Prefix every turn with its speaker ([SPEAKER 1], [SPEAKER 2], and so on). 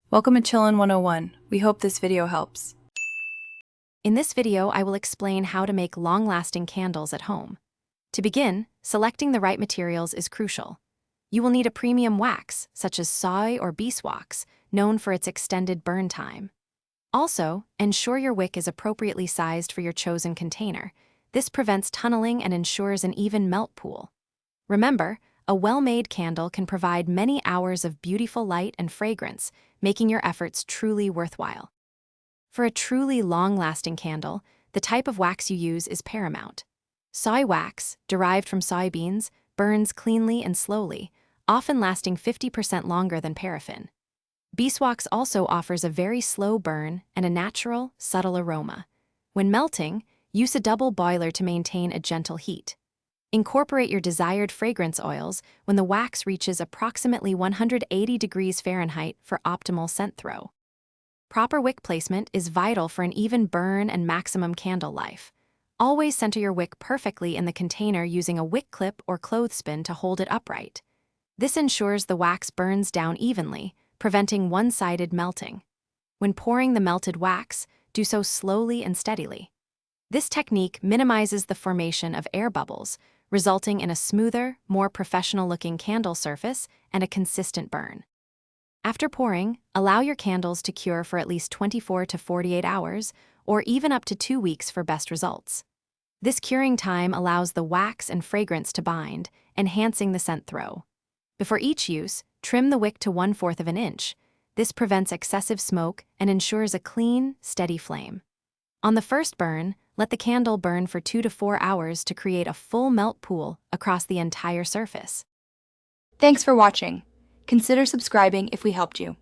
[SPEAKER 1] Welcome to Chillin' 101. We hope this video helps.
[SPEAKER 2] In this video, I will explain how to make long-lasting candles at home. To begin, selecting the right materials is crucial. You will need a premium wax, such as soy or beeswax, known for its extended burn time. Also, ensure your wick is appropriately sized for your chosen container. This prevents tunneling and ensures an even melt pool. Remember, a well-made candle can provide many hours of beautiful light and fragrance, making your efforts truly worthwhile. For a truly long-lasting candle, the type of wax you use is paramount. Soy wax, derived from soybeans, burns cleanly and slowly, often lasting 50% longer than paraffin. Beeswax also offers a very slow burn and a natural, subtle aroma. When melting, use a double boiler to maintain a gentle heat. Incorporate your desired fragrance oils when the wax reaches approximately 180 degrees Fahrenheit for optimal scent throw. Proper wick placement is vital for an even burn and maximum candle life. Always center your wick perfectly in the container using a wick clip or clothespin to hold it upright. This ensures the wax burns down evenly, preventing one-sided melting. When pouring the melted wax, do so slowly and steadily. This technique minimizes the formation of air bubbles, resulting in a smoother, more professional-looking candle surface and a consistent burn. After pouring, allow your candles to cure for at least 24 to 48 hours, or even up to 2 weeks for best results. This curing time allows the wax and fragrance to bind, enhancing the scent throw. Before each use, trim the wick to 1/4 of an inch. This prevents excessive smoke and ensures a clean, steady flame. On the first burn, let the candle burn for 2 to 4 hours to create a full melt pool across the entire surface.
[SPEAKER 1] Thanks for watching. Consider subscribing if we helped you.